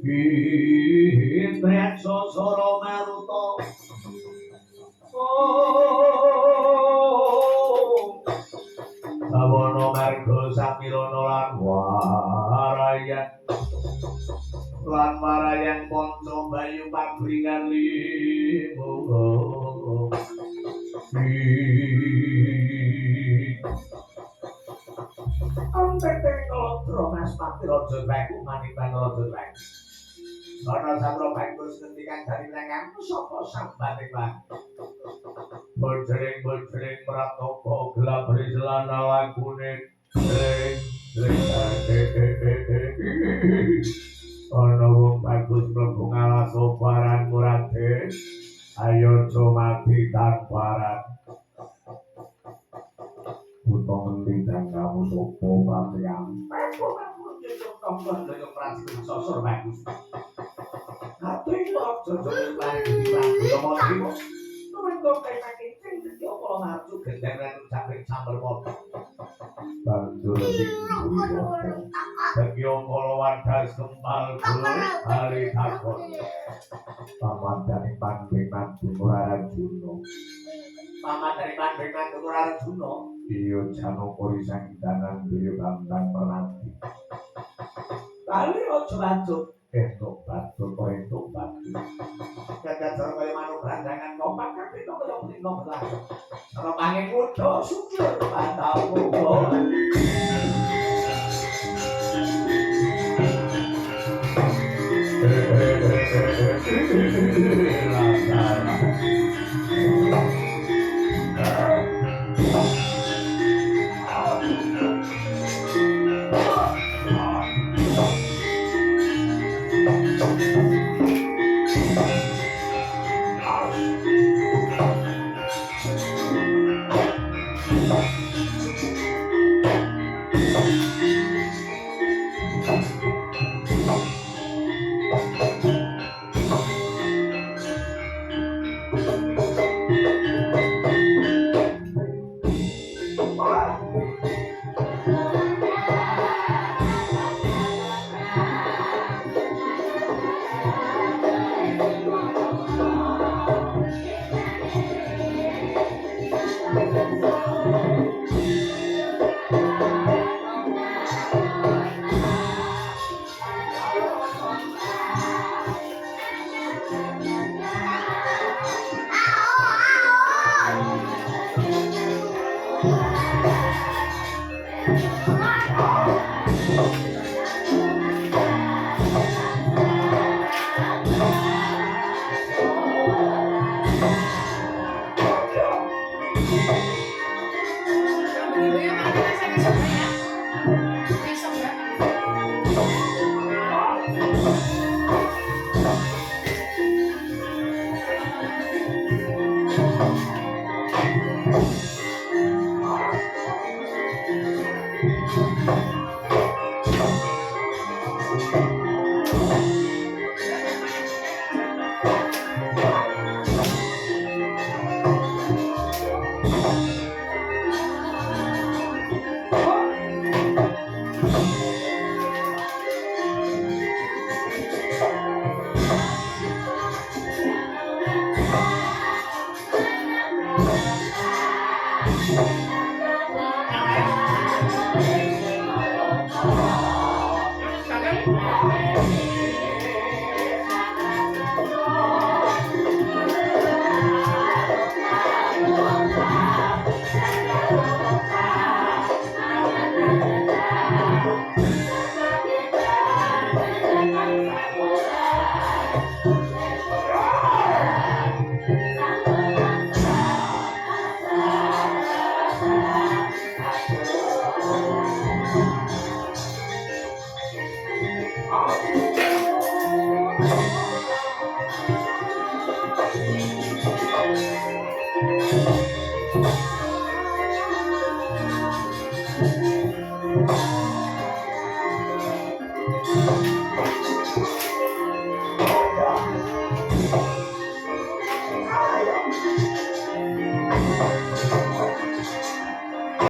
Indrian sosoro maruto Sawono margo samirana lan warayan panca bayu pabringan limo Antek kalodro Mas Pati Raja Baku Manipan Raja Baku ana satra bagus ngendikan dari lenganku sapa sambate Pak Bojreng pratapa gelap riselana lagune ana wong bagus mlebu ngalah sobaran murate ayo aja mati tanparan buta ngendi dan kamu sapa patriang sosor bagus ati kok jojone lagi yo mau Tuwendo kaya makin dadi apa maju genderan sampe sambar pot. Banjur sing dadi kala wadas kempal hari takon. Pamandane Pandhengan Dumuraran Juno. Pamandane Pandhengan Dumuraran Juno. Iya Janaka Risangganan Dewa Bambang Pranati. Kali aja lanjut entuk batu kok entuk batu. Gagajar kaya manuk brandangan kompak kabeh kok kaya mrino belas. Ora pange kuda sujud patamu.